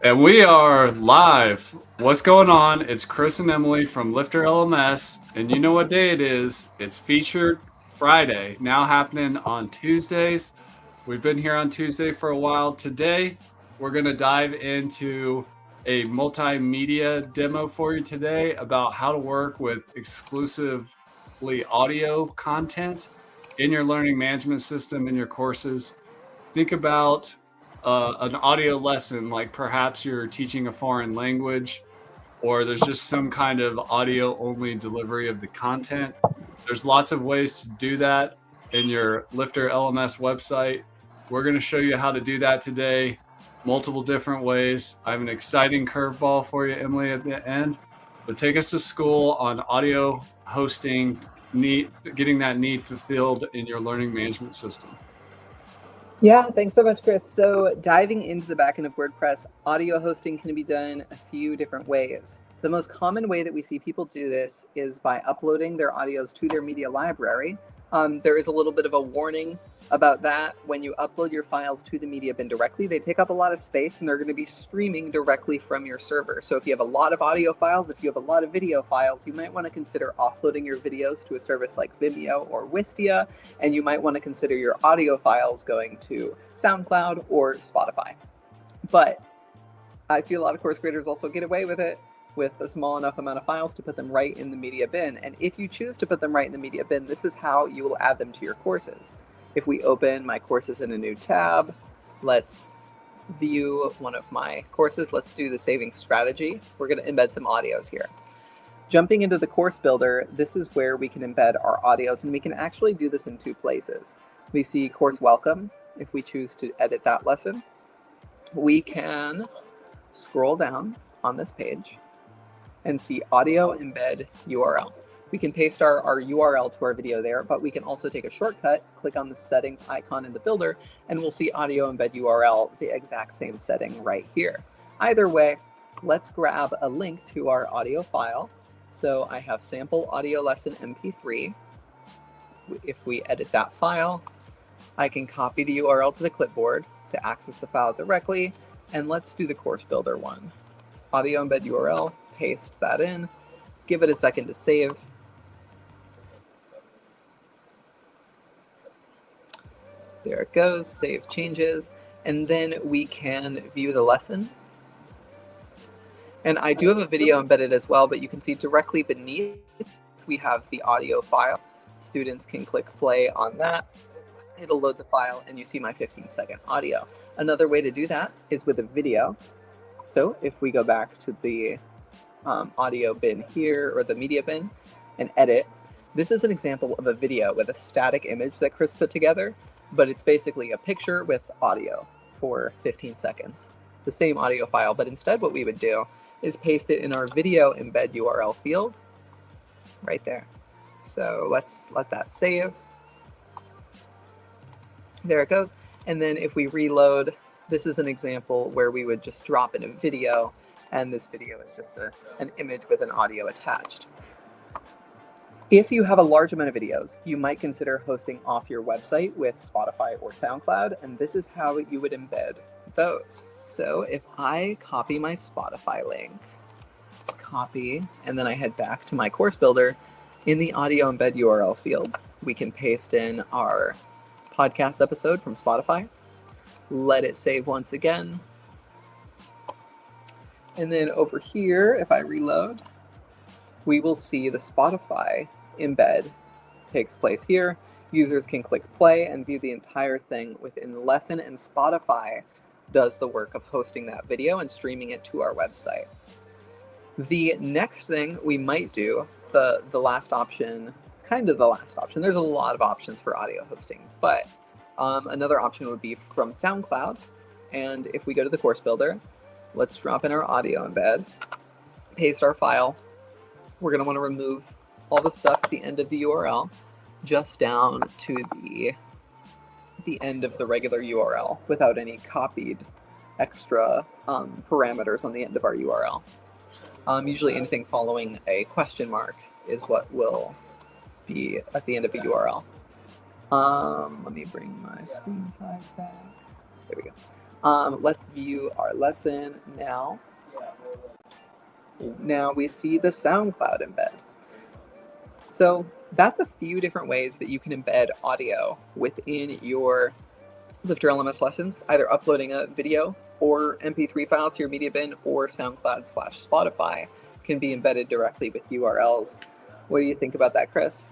And we are live. What's going on? It's Chris and Emily from Lifter LMS, and you know what day it is. It's Featured Friday, now happening on Tuesdays. We've been here on Tuesday for a while. Today, we're going to dive into a multimedia demo for you today about how to work with exclusively audio content in your learning management system in your courses. Think about an audio lesson, like perhaps you're teaching a foreign language, or there's just some kind of audio only delivery of the content. There's lots of ways to do that in your Lifter LMS website. We're going to show you how to do that today, multiple different ways. I have an exciting curveball for you, Emily, at the end. But take us to school on audio hosting, getting that need fulfilled in your learning management system. Yeah, thanks so much, Chris. So diving into the backend of WordPress, audio hosting can be done a few different ways. The most common way that we see people do this is by uploading their audios to their media library. There is a little bit of a warning about that. When you upload your files to the media bin directly, they take up a lot of space and they're going to be streaming directly from your server. So if you have a lot of audio files, if you have a lot of video files, you might want to consider offloading your videos to a service like Vimeo or Wistia, and you might want to consider your audio files going to SoundCloud or Spotify. But I see a lot of course creators also get away with it with a small enough amount of files to put them right in the media bin. And if you choose to put them right in the media bin, this is how you will add them to your courses. If we open my courses in a new tab, let's view one of my courses. Let's do the saving strategy. We're going to embed some audios here. Jumping into the course builder, this is where we can embed our audios, and we can actually do this in two places. We see course welcome. If we choose to edit that lesson, we can scroll down on this page and see audio embed URL. We can paste our URL to our video there, but we can also take a shortcut, click on the settings icon in the builder, and we'll see audio embed URL, the exact same setting right here. Either way, let's grab a link to our audio file. So I have sample audio lesson MP3. If we edit that file, I can copy the URL to the clipboard to access the file directly. And let's do the course builder one. Audio embed URL, paste that in, give it a second to save. There it goes, save changes, and then we can view the lesson. And I do have a video embedded as well, but you can see directly beneath we have the audio file. Students can click play on that. It'll load the file and you see my 15-second audio. Another way to do that is with a video. So if we go back to the audio bin here, or the media bin, and edit, this is an example of a video with a static image that Chris put together, but it's basically a picture with audio for 15 seconds. The same audio file, but instead what we would do is paste it in our video embed URL field right there. So let's let that save. There it goes. And then if we reload, this is an example where we would just drop in a video, and this video is just an image with an audio attached. If you have a large amount of videos, you might consider hosting off your website with Spotify or SoundCloud, and this is how you would embed those. So if I copy my Spotify link, copy, and then I head back to my course builder, in the audio embed URL field, we can paste in our podcast episode from Spotify, let it save once again. And then over here, if I reload, we will see the Spotify embed takes place here. Users can click play and view the entire thing within the lesson, and Spotify does the work of hosting that video and streaming it to our website. The next thing we might do, the last option, kind of the last option, there's a lot of options for audio hosting, but another option would be from SoundCloud. And if we go to the course builder, let's drop in our audio embed, paste our file. We're going to want to remove all the stuff at the end of the URL, just down to the end of the regular URL without any copied extra parameters on the end of our URL. Usually anything following a question mark is what will be at the end of a URL. Let me bring my screen size back. There we go. Let's view our lesson now. Now we see the SoundCloud embed. So that's a few different ways that you can embed audio within your Lifter LMS lessons, either uploading a video or MP3 file to your media bin, or SoundCloud/Spotify can be embedded directly with URLs. What do you think about that, Chris?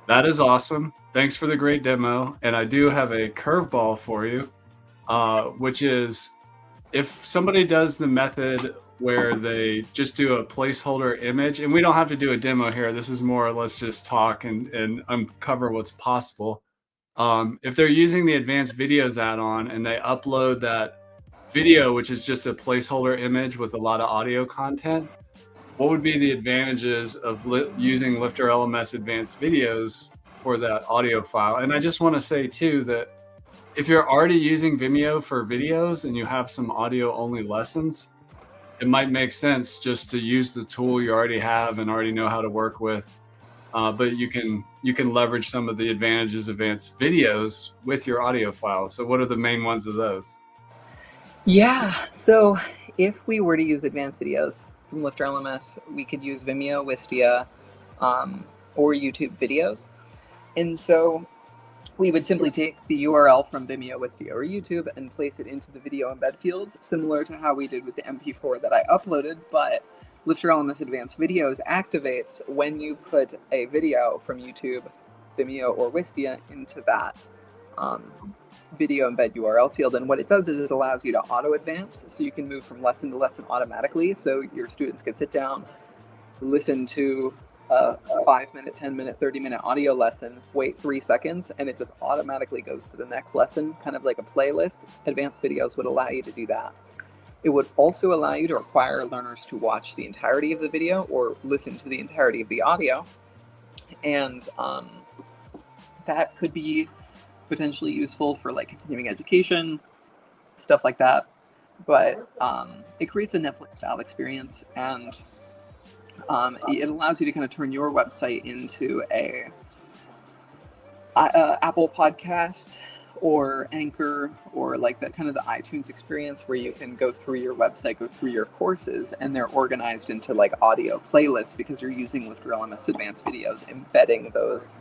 That is awesome. Thanks for the great demo. And I do have a curveball for you, which is if somebody does the method where they just do a placeholder image, and we don't have to do a demo here. This is more, let's just talk and uncover what's possible. If they're using the advanced videos add-on and they upload that video, which is just a placeholder image with a lot of audio content, what would be the advantages of using Lifter LMS advanced videos for that audio file? And I just want to say too that if you're already using Vimeo for videos and you have some audio only lessons, it might make sense just to use the tool you already have and already know how to work with. But you can leverage some of the advantages of advanced videos with your audio files. So what are the main ones of those? Yeah, so if we were to use advanced videos from Lifter LMS, we could use Vimeo, Wistia, or YouTube videos. And so we would simply take the URL from Vimeo, Wistia, or YouTube and place it into the video embed field, similar to how we did with the MP4 that I uploaded, but Lifter LMS Advanced Videos activates when you put a video from YouTube, Vimeo, or Wistia into that video embed URL field. And what it does is it allows you to auto advance, so you can move from lesson to lesson automatically. So your students can sit down, listen to a 5-minute, 10-minute, 30-minute audio lesson, wait 3 seconds, and it just automatically goes to the next lesson, kind of like a playlist. Advanced videos would allow you to do that. It would also allow you to require learners to watch the entirety of the video or listen to the entirety of the audio. And that could be potentially useful for like continuing education, stuff like that. But it creates a Netflix-style experience, and it allows you to kind of turn your website into a Apple Podcast or Anchor, or like that kind of the iTunes experience where you can go through your website, go through your courses, and they're organized into like audio playlists because you're using Lifter LMS Advanced Videos, embedding those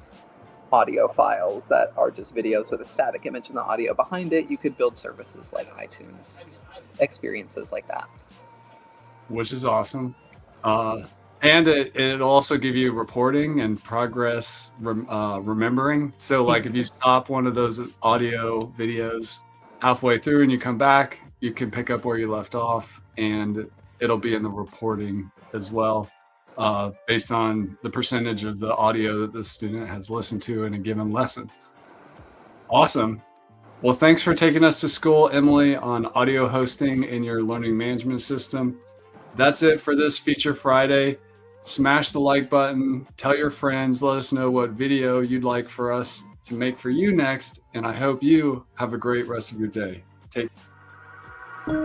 audio files that are just videos with a static image and the audio behind it. You could build services like iTunes, experiences like that. Which is awesome. And it'll also give you reporting and progress remembering. So like if you stop one of those audio videos halfway through and you come back, you can pick up where you left off, and it'll be in the reporting as well, based on the percentage of the audio that the student has listened to in a given lesson. Awesome. Well, thanks for taking us to school, Emily, on audio hosting in your learning management system. That's it for this Feature Friday. Smash the like button, tell your friends, let us know what video you'd like for us to make for you next, and I hope you have a great rest of your day. Take care.